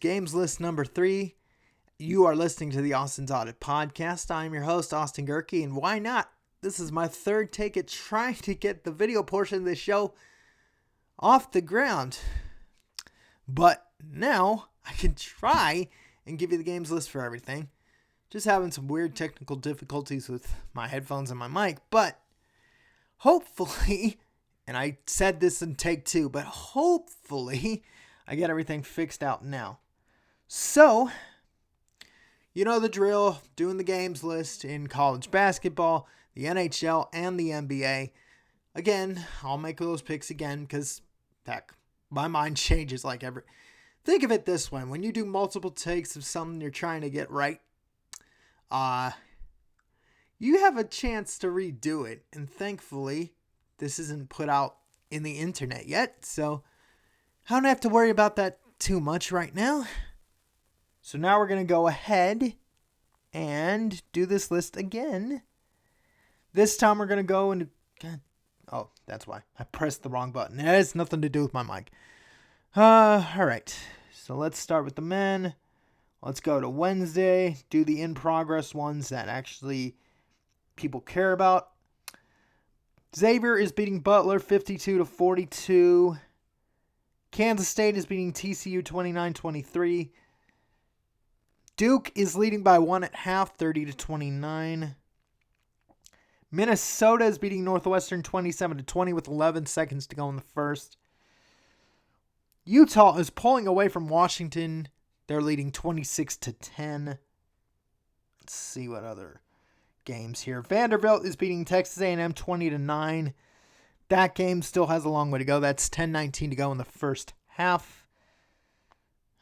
Games list number 3. You are listening to the Austin's Audit Podcast. I'm your host, Austin Gerke, and why not? This is my third take at trying to get the video portion of this show off the ground. But now I can try and give you the games list for everything. Just having some weird technical difficulties with my headphones and my mic, but hopefully, and I said this in take 2, but hopefully I get everything fixed out now. So, you know the drill, doing the games list in college basketball, the NHL, and the NBA. Again, I'll make those picks again because, heck, my mind changes like every... Think of it this way. When you do multiple takes of something you're trying to get right, you have a chance to redo it. And thankfully, this isn't put out in the internet yet, so I don't have to worry about that too much right now. So now we're going to go ahead and do this list again. This time we're going to go into... Oh, that's why. I pressed the wrong button. It has nothing to do with my mic. Alright. So let's start with the men. Let's go to Wednesday. Do the in-progress ones that actually people care about. Xavier is beating Butler 52-42. Kansas State is beating TCU 29-23. Duke is leading by 1 at half, 30-29. Minnesota is beating Northwestern 27-20 with 11 seconds to go in the first. Utah is pulling away from Washington. They're leading 26-10. Let's see what other games here. Vanderbilt is beating Texas A&M 20-9. That game still has a long way to go. That's 10-19 to go in the first half.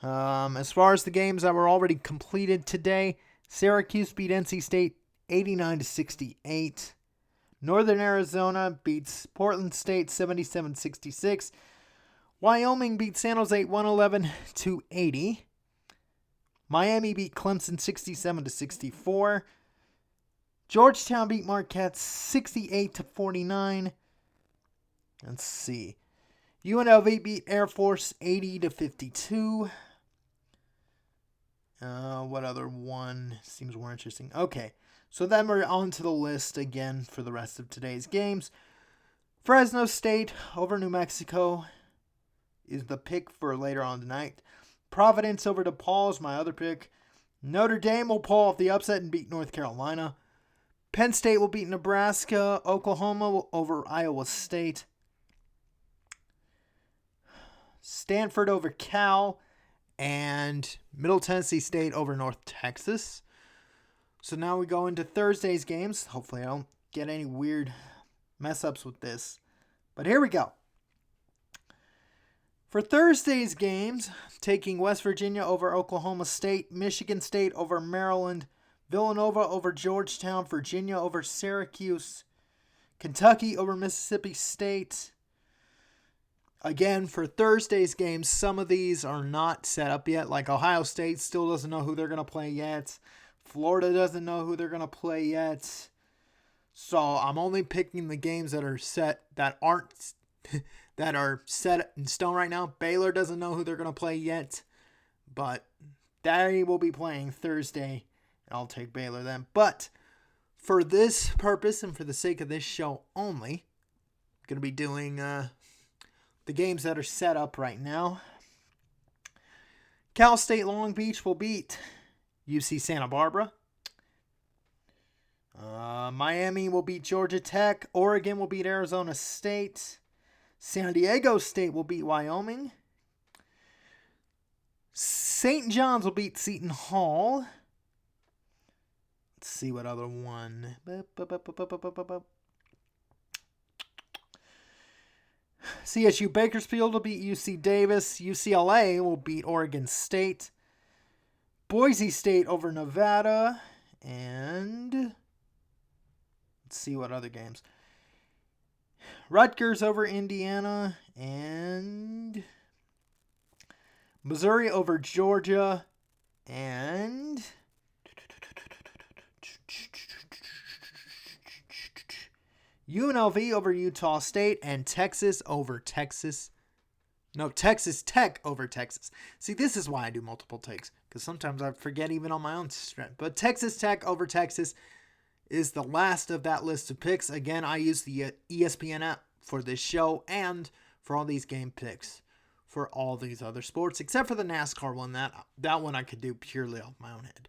As far as the games that were already completed today, Syracuse beat NC State 89-68. Northern Arizona beats Portland State 77-66. Wyoming beat San Jose 111-80. Miami beat Clemson 67-64. Georgetown beat Marquette 68-49. Let's see. UNLV beat Air Force 80-52. What other one seems more interesting? Okay, so then we're on to the list again for the rest of today's games. Fresno State over New Mexico is the pick for later on tonight. Providence over DePaul is my other pick. Notre Dame will pull off the upset and beat North Carolina. Penn State will beat Nebraska. Oklahoma over Iowa State. Stanford over Cal. And Middle Tennessee State over North Texas. So now we go into Thursday's games. Hopefully I don't get any weird mess ups with this. But here we go. For Thursday's games, taking West Virginia over Oklahoma State, Michigan State over Maryland, Villanova over Georgetown, Virginia over Syracuse, Kentucky over Mississippi State. Again, for Thursday's games, some of these are not set up yet. Like Ohio State still doesn't know who they're going to play yet. Florida doesn't know who they're going to play yet. So I'm only picking the games that are set, that aren't, that are set in stone right now. Baylor doesn't know who they're going to play yet. But they will be playing Thursday. I'll take Baylor then. But for this purpose and for the sake of this show only, I'm going to be doing... the games that are set up right now. Cal State Long Beach will beat UC Santa Barbara. Miami will beat Georgia Tech. Oregon will beat Arizona State. San Diego State will beat Wyoming. St. John's will beat Seton Hall. Let's see what other one. CSU Bakersfield will beat UC Davis. UCLA will beat Oregon State. Boise State over Nevada. And let's see what other games. Rutgers over Indiana. And Missouri over Georgia. And UNLV over Utah State. And Texas over Texas No, Texas Tech over Texas. See, this is why I do multiple takes, because sometimes I forget even on my own strength. But Texas Tech over Texas is the last of that list of picks. Again, I use the ESPN app for this show and for all these game picks for all these other sports, except for the NASCAR one. That one I could do purely off my own head.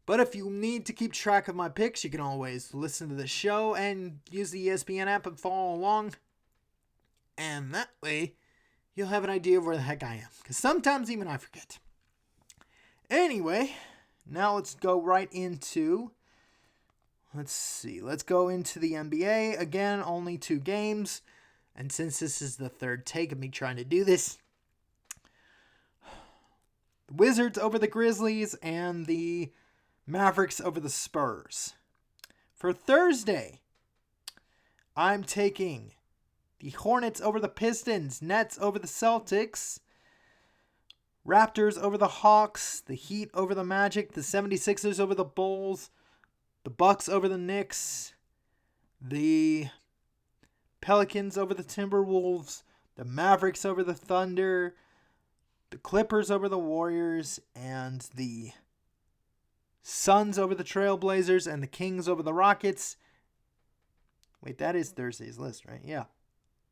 But if you need to keep track of my picks, you can always listen to the show and use the ESPN app and follow along. And that way, you'll have an idea of where the heck I am. Because sometimes even I forget. Anyway, now let's go right into... Let's go into the NBA. Again, only 2 games. And since this is the third take of me trying to do this, the Wizards over the Grizzlies and the Mavericks over the Spurs. For Thursday, I'm taking the Hornets over the Pistons, Nets over the Celtics, Raptors over the Hawks, the Heat over the Magic, the 76ers over the Bulls, the Bucks over the Knicks, the Pelicans over the Timberwolves, the Mavericks over the Thunder, the Clippers over the Warriors, and the Suns over the Trailblazers, and the Kings over the Rockets. Wait, that is Thursday's list, right? Yeah.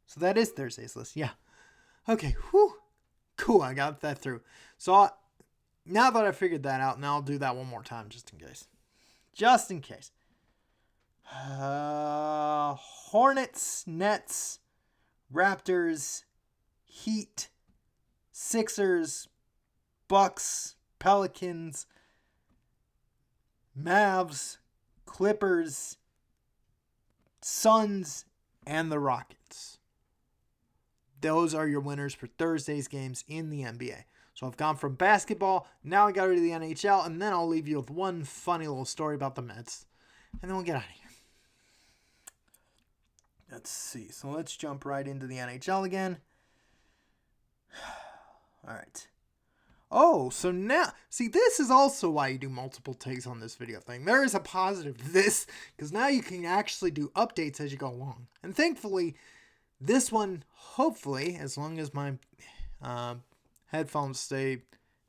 So that is Thursday's list, yeah. Okay, whew. Cool, I got that through. So now that I figured that out, now I'll do that one more time just in case. Just in case. Hornets, Nets, Raptors, Heat, Sixers, Bucks, Pelicans, Mavs, Clippers, Suns, and the Rockets. Those are your winners for Thursday's games in the NBA. So I've gone from basketball, now I got to the NHL, and then I'll leave you with one funny little story about the Mets. And then we'll get out of here. Let's see. So let's jump right into the NHL again. All right. Oh, so now, see, this is also why you do multiple takes on this video thing. There is a positive to this, because now you can actually do updates as you go along. And thankfully, this one, hopefully, as long as my headphones stay,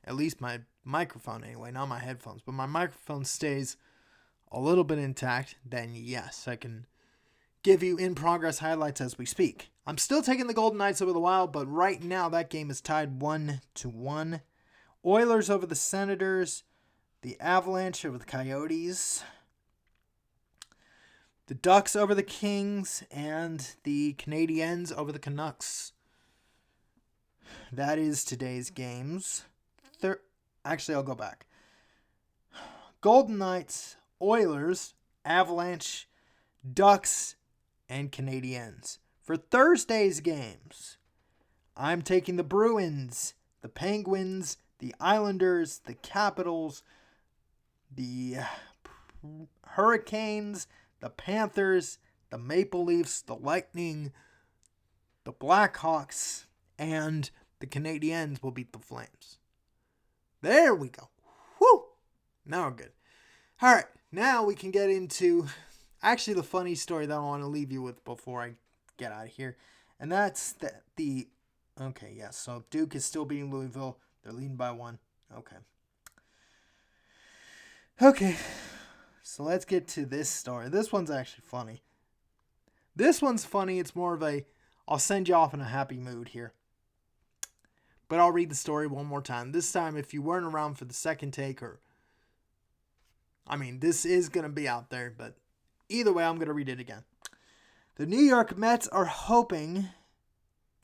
at least my microphone anyway, not my headphones, but my microphone stays a little bit intact, then yes, I can give you in-progress highlights as we speak. I'm still taking the Golden Knights over the Wild, but right now that game is tied 1-1. Oilers over the Senators, the Avalanche over the Coyotes, the Ducks over the Kings, and the Canadiens over the Canucks. That is today's games. Actually, I'll go back. Golden Knights, Oilers, Avalanche, Ducks, and Canadiens. For Thursday's games, I'm taking the Bruins, the Penguins, the Islanders, the Capitals, the Hurricanes, the Panthers, the Maple Leafs, the Lightning, the Blackhawks, and the Canadiens will beat the Flames. There we go. Whew! Now we're good. All right, now we can get into actually the funny story that I want to leave you with before I get out of here. And that's okay, yes, so Duke is still beating Louisville. They're leading by 1. Okay, so let's get to this story. This one's actually funny. This one's funny. It's more of I'll send you off in a happy mood here. But I'll read the story one more time. This time, if you weren't around for the second take, this is going to be out there, but either way, I'm going to read it again. The New York Mets are hoping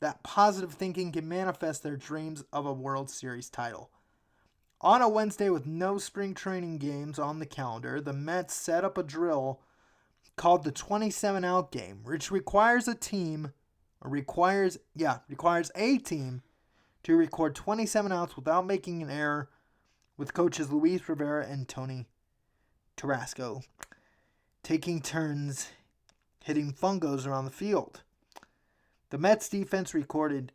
that positive thinking can manifest their dreams of a World Series title. On a Wednesday with no spring training games on the calendar, the Mets set up a drill called the 27-out game, which requires a team to record 27 outs without making an error, with coaches Luis Rivera and Tony Tarasco taking turns hitting fungos around the field. The Mets defense recorded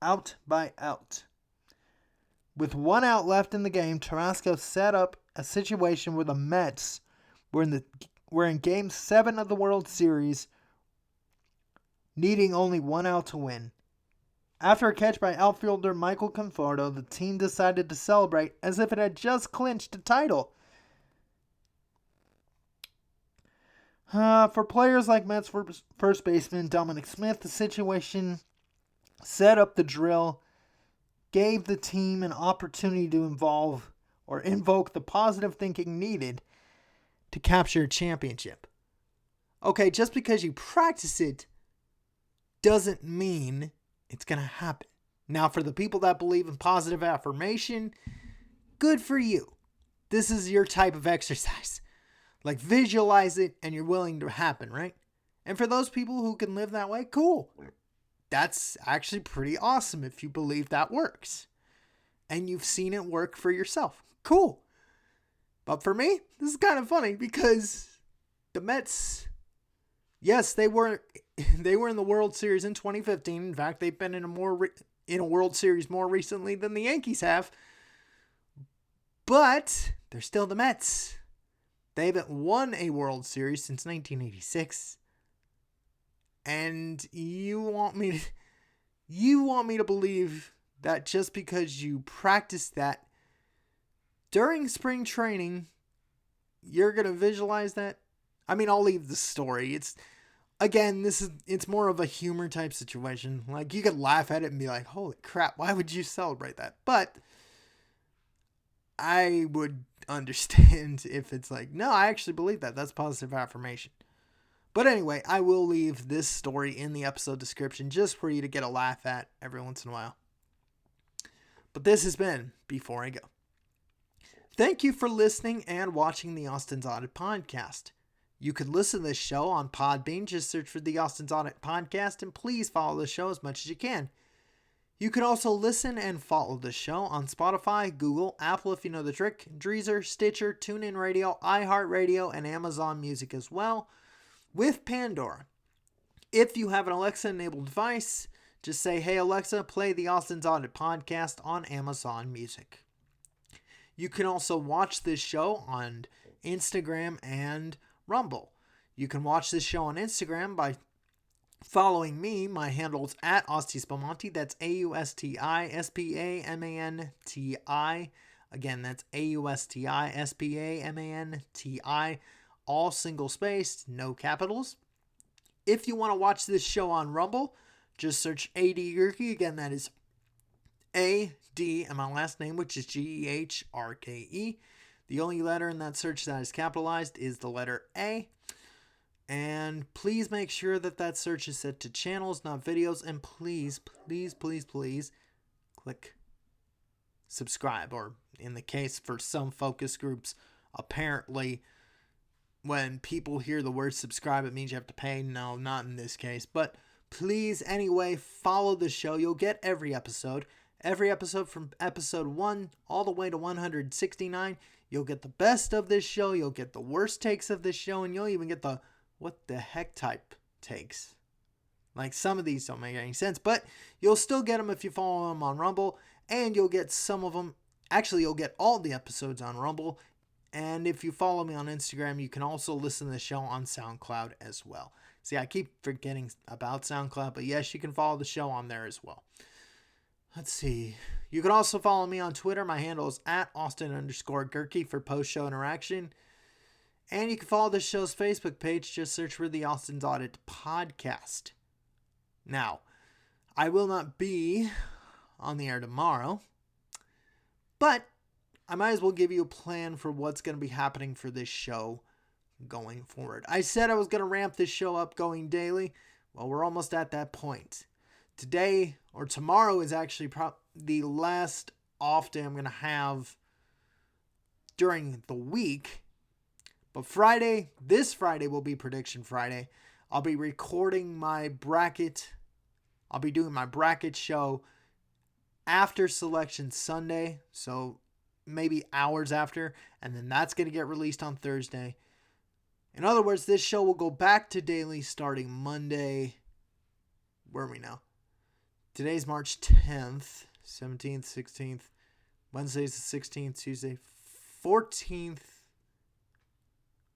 out by out. With 1 out left in the game, Tarasco set up a situation where the Mets were in Game 7 of the World Series, needing only 1 out to win. After a catch by outfielder Michael Conforto, the team decided to celebrate as if it had just clinched a title. For players like Mets first baseman Dominic Smith, the situation set up the drill, gave the team an opportunity to invoke the positive thinking needed to capture a championship. Okay, just because you practice it doesn't mean it's going to happen. Now, for the people that believe in positive affirmation, good for you. This is your type of exercise. Like, visualize it and you're willing to happen, right? And for those people who can live that way, cool. That's actually pretty awesome if you believe that works. And you've seen it work for yourself. Cool. But for me, this is kind of funny because the Mets, yes, they were in the World Series in 2015. In fact, they've been in a World Series more recently than the Yankees have. But they're still the Mets. They haven't won a World Series since 1986. And you want me to believe that just because you practice that during spring training, you're going to visualize that? I mean, I'll leave the story. It's more of a humor type situation. Like, you could laugh at it and be like, holy crap, why would you celebrate that? But I would understand if it's like, no, I actually believe that. That's positive affirmation. But anyway, I will leave this story in the episode description just for you to get a laugh at every once in a while. But this has been Before I Go. Thank you for listening and watching the Austin's Audit Podcast. You can listen to this show on Podbean. Just search for the Austin's Audit Podcast and please follow the show as much as you can. You can also listen and follow the show on Spotify, Google, Apple if you know the trick, Deezer, Stitcher, TuneIn Radio, iHeartRadio, and Amazon Music as well, with Pandora. If you have an Alexa-enabled device, just say, hey Alexa, play the Austin's Audit Podcast on Amazon Music. You can also watch this show on Instagram and Rumble. You can watch this show on Instagram by following me. My handle is at Austi Spamanti. That's AUSTISPAMANTI. Again, that's AUSTISPAMANTI. All single spaced, no capitals. If you want to watch this show on Rumble, just search AD Gerke. Again, that is AD and my last name, which is GEHRKE. The only letter in that search that is capitalized is the letter A. And please make sure that search is set to channels, not videos. And please, please, please, please click subscribe. Or in the case for some focus groups, apparently when people hear the word subscribe, it means you have to pay. No, not in this case. But please, anyway, follow the show. You'll get every episode. Every episode from episode 1 all the way to 169. You'll get the best of this show. You'll get the worst takes of this show. And you'll even get the what the heck type takes. Like, some of these don't make any sense. But you'll still get them if you follow them on Rumble. And you'll get some of them. Actually, you'll get all the episodes on Rumble. And if you follow me on Instagram, you can also listen to the show on SoundCloud as well. See, I keep forgetting about SoundCloud. But yes, you can follow the show on there as well. Let's see. You can also follow me on Twitter. My handle is at Austin_Gerke for post-show interaction. And you can follow the show's Facebook page. Just search for the Austin's Audit Podcast. Now, I will not be on the air tomorrow, but I might as well give you a plan for what's going to be happening for this show going forward. I said I was going to ramp this show up going daily. Well, we're almost at that point. Today or tomorrow is actually the last off day I'm going to have during the week. But this Friday will be Prediction Friday. I'll be recording my bracket. I'll be doing my bracket show after Selection Sunday. So maybe hours after. And then that's going to get released on Thursday. In other words, this show will go back to daily starting Monday. Where are we now? Today's March 10th, 17th, 16th. Wednesday's the 16th, Tuesday, 14th.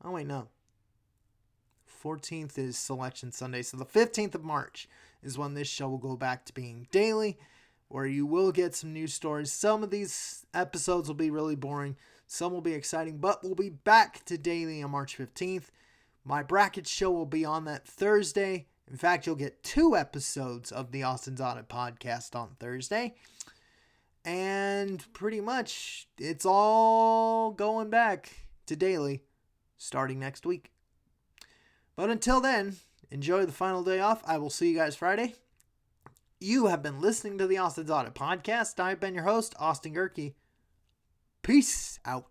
Oh, wait, no. 14th is Selection Sunday. So the 15th of March is when this show will go back to being daily, where you will get some news stories. Some of these episodes will be really boring. Some will be exciting, but we'll be back to daily on March 15th. My bracket show will be on that Thursday. In fact, you'll get 2 episodes of the Austin's Audit podcast on Thursday. And pretty much, it's all going back to daily starting next week. But until then, enjoy the final day off. I will see you guys Friday. You have been listening to the Austin's Audit podcast. I've been your host, Austin Gehrke. Peace out.